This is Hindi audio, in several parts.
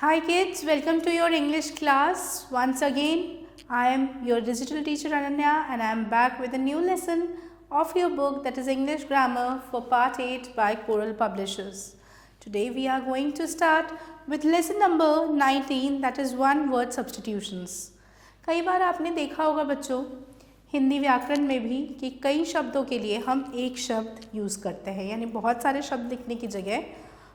Hi kids, welcome to your English class. Once again, I am your digital teacher Ananya and I am back with a new lesson of your book that is English Grammar for Part 8 by Coral Publishers. Today we are going to start with lesson number 19 that is one word substitutions. कई बार आपने देखा होगा बच्चों हिंदी व्याकरण में भी कि कई शब्दों के लिए हम एक शब्द यूज़ करते हैं यानी बहुत सारे शब्द लिखने की जगह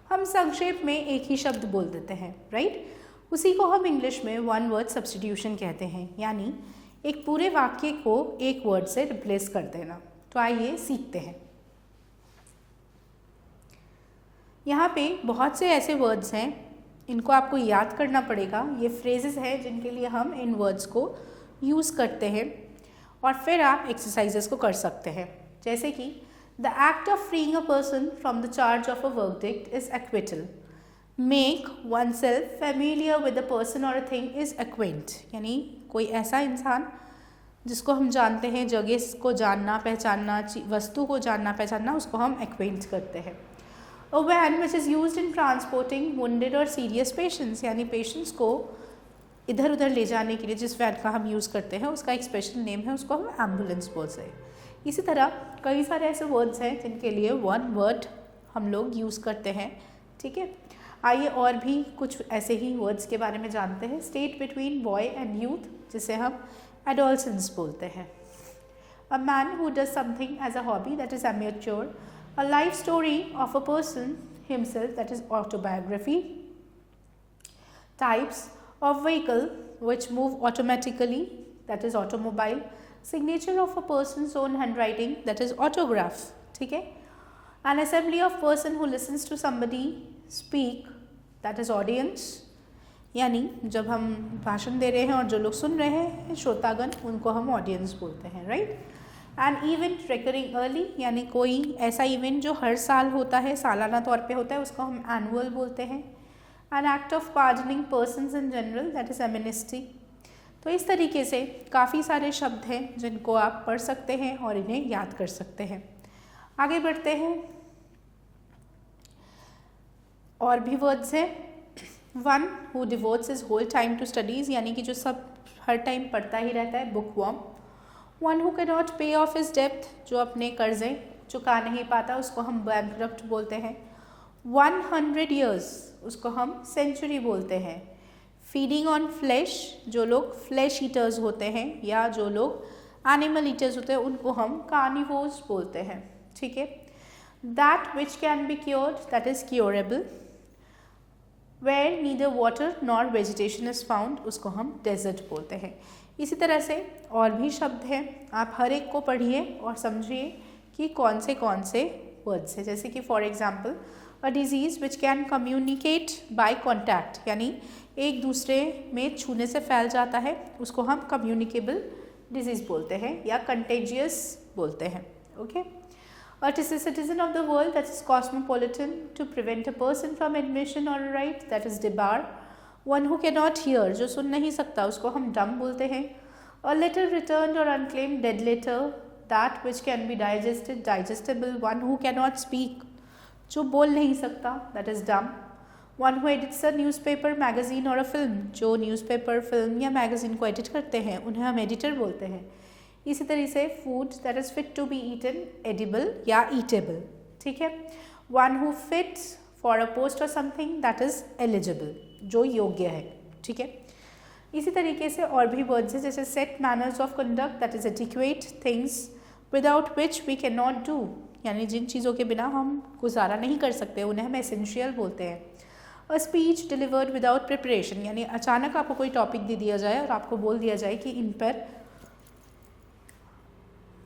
हम संक्षेप में एक ही शब्द बोल देते हैं राइट। उसी को हम इंग्लिश में वन वर्ड सब्स्टिट्यूशन कहते हैं यानी एक पूरे वाक्य को एक वर्ड से रिप्लेस कर देना। तो आइए सीखते हैं। यहाँ पे बहुत से ऐसे वर्ड्स हैं इनको आपको याद करना पड़ेगा। ये फ्रेजेस हैं जिनके लिए हम इन वर्ड्स को यूज़ करते हैं और फिर आप एक्सरसाइजेस को कर सकते हैं। जैसे कि The act of freeing a person from the charge of a verdict is acquittal. Make oneself familiar with a person or a thing is acquaint. यानी कोई ऐसा इंसान जिसको हम जानते हैं, जगह को जानना पहचानना, वस्तु को जानना पहचानना, उसको हम acquaint करते हैं। A van which is used in transporting wounded or serious patients यानी patients को इधर उधर ले जाने के लिए जिस वैन का हम यूज़ करते हैं उसका एक स्पेशल नेम है, उसको हम एम्बुलेंस बोलते हैं। इसी तरह कई सारे ऐसे वर्ड्स हैं जिनके लिए वन वर्ड हम लोग यूज़ करते हैं। ठीक है, आइए और भी कुछ ऐसे ही वर्ड्स के बारे में जानते हैं। State between boy and youth जिसे हम एडोलसेंस बोलते हैं। A man who does something as a hobby that is amateur. A life story of a person himself that is autobiography. Types of vehicle which move automatically that is automobile. Signature of a person's own handwriting that is autograph. ठीक है, an assembly of person who listens to somebody speak that is audience. यानी जब हम भाषण दे रहे हैं और जो लोग सुन रहे हैं श्रोतागण उनको हम ऑडियंस बोलते हैं right. An event recurring early यानी कोई ऐसा इवेंट जो हर साल होता है, सालाना तौर पे होता है, उसको हम एनुअल बोलते हैं। An act of pardoning persons in general that is amnesty. तो इस तरीके से काफ़ी सारे शब्द हैं जिनको आप पढ़ सकते हैं और इन्हें याद कर सकते हैं। आगे बढ़ते हैं, और भी वर्ड्स हैं। One who devotes his whole time to studies यानी कि जो सब हर टाइम पढ़ता ही रहता है, book worm. One who can not पे ऑफ हिज डेप्थ जो अपने कर्जे चुका नहीं पाता उसको हम बैंकरप्ट बोलते हैं। 100 ईयर्स उसको हम सेंचुरी बोलते हैं। फीडिंग ऑन फ्लैश जो लोग फ्लैश ईटर्स होते हैं या जो लोग एनिमल ईटर्स होते हैं उनको हम कार्निवोर्स बोलते हैं। ठीक है, that which can be cured that is curable. Where neither water nor vegetation is found उसको हम डेजर्ट बोलते हैं। इसी तरह से और भी शब्द हैं, आप हर एक को पढ़िए और समझिए कि कौन से वर्ड्स हैं। जैसे कि for example a disease which can communicate by contact यानी एक दूसरे में छूने से फैल जाता है उसको हम कम्युनिकेबल डिजीज़ बोलते हैं या कंटेजियस बोलते हैं। Okay, a citizen of the world that is cosmopolitan to prevent a person from admission or right that is debar. One who can not hear जो सुन नहीं सकता उसको हम डम बोलते हैं। A letter return or unclaimed dead letter that which can be digested digestible. One who can not speak जो बोल नहीं सकता that is dumb. One who edits a newspaper magazine और अ फिल्म जो न्यूज़पेपर फिल्म या मैगजीन को एडिट करते हैं उन्हें हम एडिटर बोलते हैं। इसी तरह से food that is fit to be eaten edible या ईटेबल। ठीक है, one who fits for a post और समथिंग दैट इज़ एलिजिबल जो योग्य है। ठीक है, इसी तरीके से और भी वर्ड्स हैं जैसे set manners of conduct that is adequate things without which we can not do यानी जिन चीज़ों के बिना हम गुजारा नहीं कर सकते उन्हें हम एसेंशियल बोलते हैं। A speech delivered without preparation यानी अचानक आपको कोई टॉपिक दे दिया जाए और आपको बोल दिया जाए कि इन पर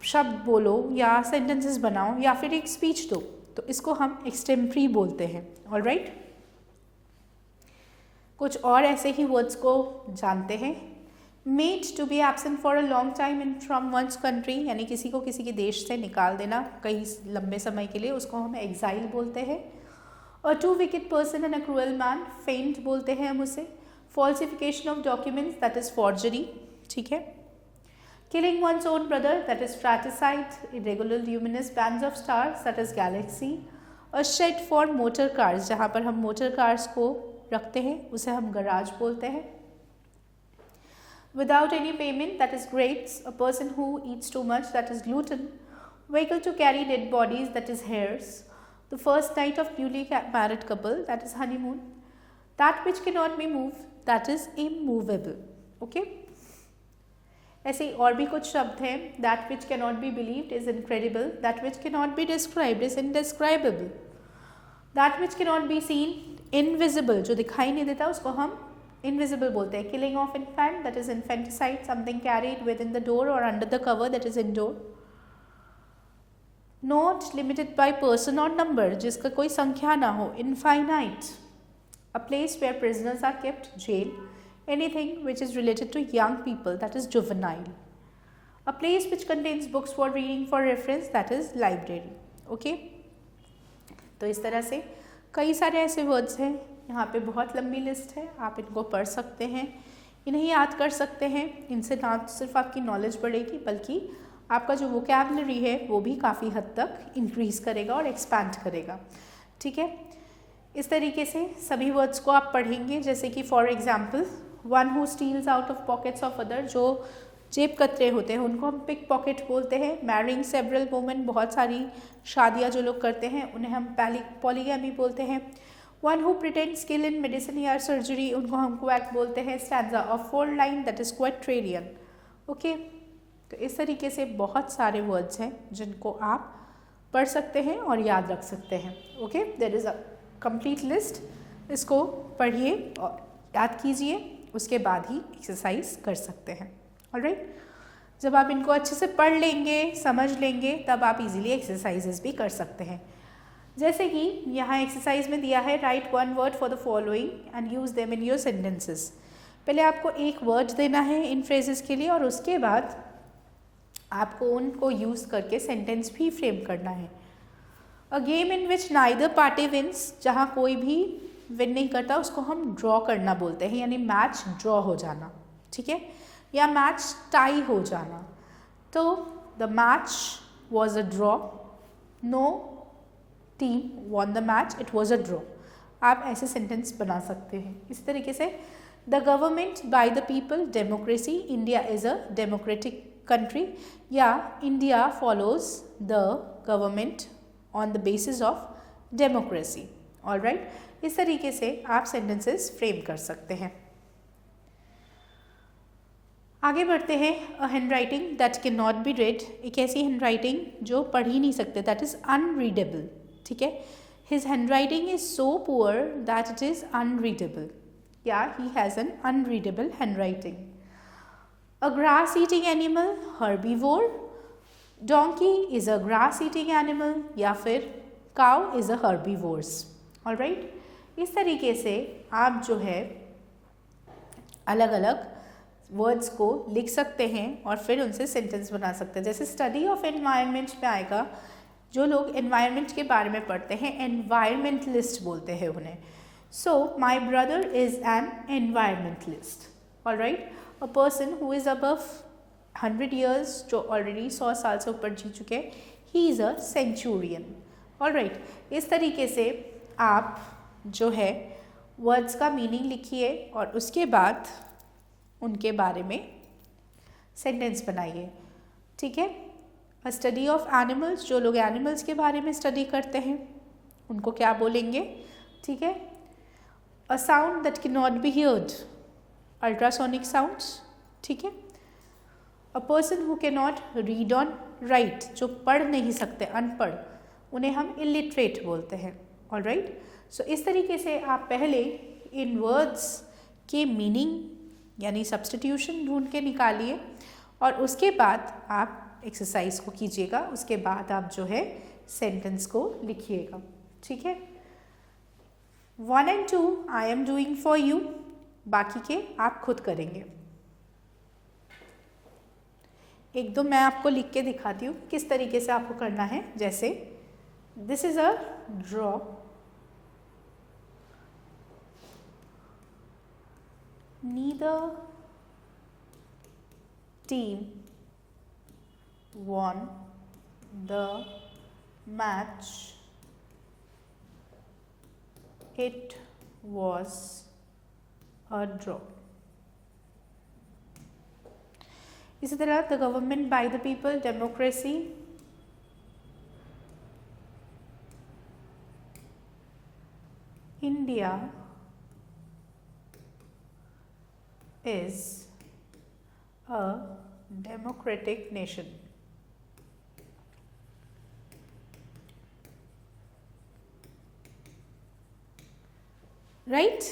शब्द बोलो या सेंटेंसेस बनाओ या फिर एक स्पीच दो तो इसको हम एक्सटेम्परी बोलते हैं। ऑलराइट, कुछ और ऐसे ही वर्ड्स को जानते हैं। Made to be absent for a long time in from one's country यानी किसी को किसी के देश से निकाल देना कई लंबे समय के लिए उसको हम एग्जाइल बोलते हैं। A too wicked person and a cruel man fiend बोलते हैं हम उसे। Falsification of documents that is forgery. ठीक है, killing one's own brother that is fratricide. Irregular luminous bands of stars that is galaxy. A shed for motor cars जहाँ पर हम मोटर कार्स को रखते हैं उसे हम गराज बोलते हैं. Without any payment, that is grapes. A person who eats too much, that is gluten. Vehicle to carry dead bodies, that is hairs. The first night of newly married couple, that is honeymoon. That which cannot be moved, that is immovable. Okay. ऐसे और भी कुछ शब्द हैं. That which cannot be believed is incredible. That which cannot be described is indescribable. That which cannot be seen, invisible. जो दिखाई नहीं देता उसको हम invisible बोलते हैं. Killing of infant, that is infanticide. Something carried within the door or under the cover, that is indoor. Not limited by person or number, जिसका कोई संख्या ना हो. Infinite. A place where prisoners are kept, jail. Anything which is related to young people, that is juvenile. A place which contains books for reading for reference, that is library. Okay. तो इस तरह से कई सारे ऐसे वर्ड्स हैं. यहाँ पे बहुत लंबी लिस्ट है, आप इनको पढ़ सकते हैं, इन्हें याद कर सकते हैं. इनसे ना सिर्फ आपकी नॉलेज बढ़ेगी बल्कि आपका जो वोकैबुलरी है वो भी काफ़ी हद तक इंक्रीज करेगा और एक्सपैंड करेगा. ठीक है. इस तरीके से सभी वर्ड्स को आप पढ़ेंगे. जैसे कि for example, one who steels out of pockets of other, जो जेब कतरे होते हैं उनको हम पिक पॉकेट बोलते हैं. मैरिंग सेवरल वुमेन, बहुत सारी शादियाँ जो लोग करते हैं उन्हें हम पॉलीगैमी बोलते हैं. One who pretend skill in medicine या सर्जरी, उनको हम क्वैक बोलते हैं. Stanza of 4 line, that is quatrain. Okay. तो इस तरीके से बहुत सारे वर्ड्स हैं जिनको आप पढ़ सकते हैं और याद रख सकते हैं. Okay. There is a complete list. इसको पढ़िए और याद कीजिए, उसके बाद ही एक्सरसाइज कर सकते हैं. ऑलराइट. जब आप इनको अच्छे से पढ़ लेंगे, समझ लेंगे, तब आप इजीली एक्सरसाइजेस भी कर सकते हैं. जैसे कि यहाँ एक्सरसाइज में दिया है, right one word for the following and use them in your sentences. पहले आपको एक वर्ड देना है इन फ्रेजेस के लिए और उसके बाद आपको उनको यूज़ करके सेंटेंस भी फ्रेम करना है. A game in which neither party wins, जहाँ कोई भी विन नहीं करता उसको हम ड्रॉ करना बोलते हैं, यानी मैच ड्रॉ हो जाना. ठीक है. या मैच टाई हो जाना. तो the match was a draw, no team won the match, it was a draw. आप ऐसे सेंटेंस बना सकते हैं. इस तरीके से the government by the people, democracy, India is a democratic country, या India follows the government on the basis of democracy. Alright. इस तरीके से आप सेंटेंसेस फ्रेम कर सकते हैं. आगे बढ़ते हैं. A hand writing that can not B red, एक ऐसी हैंड राइटिंग जो पढ़ ही नहीं सकते, दैट इज़ अनरीडेबल. ठीक है. His hand writing is so poor that it is unreadable, या he has an unreadable hand writing. A grass eating animal, herbivore. Donkey is a grass eating animal, या फिर cow is a herbivores. Alright. इस तरीके से आप जो है अलग अलग वर्ड्स को लिख सकते हैं और फिर उनसे सेंटेंस बना सकते हैं. जैसे स्टडी ऑफ एनवायरनमेंट में आएगा, जो लोग एनवायरनमेंट के बारे में पढ़ते हैं एनवायरमेंटलिस्ट बोलते हैं उन्हें. So my brother is an environmentalist. Alright. A person who is above 100 years, जो ऑलरेडी 100 साल से ऊपर जी चुके हैं, he is a centurion. Alright. इस तरीके से आप जो है वर्ड्स का मीनिंग लिखिए और उसके बाद उनके बारे में सेंटेंस बनाइए. ठीक है. अ स्टडी ऑफ एनिमल्स, जो लोग एनिमल्स के बारे में स्टडी करते हैं उनको क्या बोलेंगे. ठीक है. अ sound that can not be heard, ultrasonic sounds. ठीक है. अ person who can not read on right, जो पढ़ नहीं सकते, अनपढ़, उन्हें हम इलिटरेट बोलते हैं. ऑलराइट. सो इस तरीके से आप पहले इन वर्ड्स के मीनिंग यानी सब्स्टिट्यूशन ढूंढ के निकालिए और उसके बाद आप एक्सरसाइज को कीजिएगा. उसके बाद आप जो है सेंटेंस को लिखिएगा. ठीक है. 1 and 2 I am doing for you, बाकी के आप खुद करेंगे. एक दो मैं आपको लिख के दिखाती हूँ किस तरीके से आपको करना है. जैसे this is a draw, neither team won the match, it was a draw. इसी तरह the government by the people, democracy, India is a democratic nation. Right?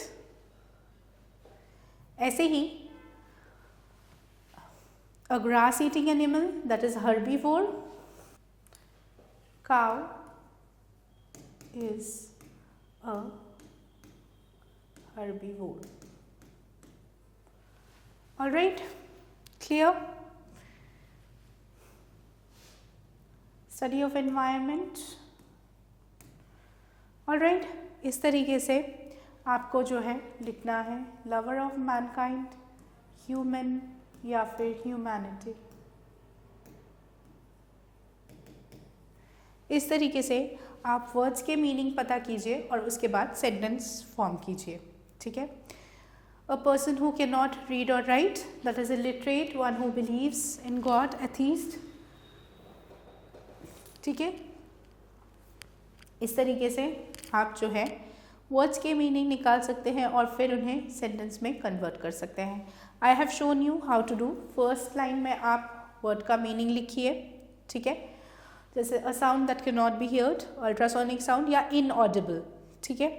ऐसे ही a grass eating animal, that is herbivore. Cow is a herbivore. All right, clear? Study of environment. All right, इस तरीके से आपको जो है लिखना है लवर ऑफ मैनकाइंड, ह्यूमन या फिर ह्यूमैनिटी। इस तरीके से आप वर्ड्स के मीनिंग पता कीजिए और उसके बाद सेंटेंस फॉर्म कीजिए, ठीक है। A person who cannot read or write, that is illiterate, one who believes in God, atheist, ठीक है। इस तरीके से आप जो है वर्ड्स के मीनिंग निकाल सकते हैं और फिर उन्हें सेंटेंस में कन्वर्ट कर सकते हैं। I have shown you how to do. First line में आप वर्ड का मीनिंग लिखिए, ठीक है। जैसे a sound that can not be heard, ultrasonic sound या इनऑडिबल, ठीक है।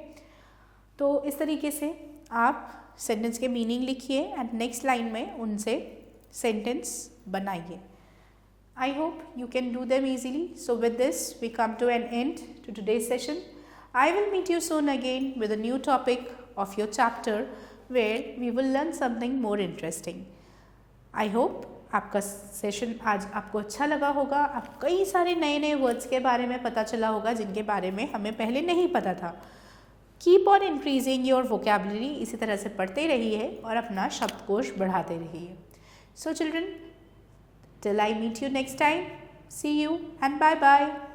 तो इस तरीके से आप सेंटेंस के मीनिंग लिखिए एंड नेक्स्ट लाइन में उनसे सेंटेंस बनाइए। I hope you can do them easily. So with this, we come to an end to today's session. I will meet you soon again with a new topic of your chapter where we will learn something more interesting. I hope आपका सेशन आज आपको अच्छा लगा होगा। आप कई सारे नए नए वर्ड्स के बारे में पता चला होगा जिनके बारे में हमें पहले नहीं पता था। Keep on increasing your vocabulary, इसी तरह से पढ़ते रहिए और अपना शब्दकोश बढ़ाते रहिए। So children, till I meet you next time, see you and bye bye.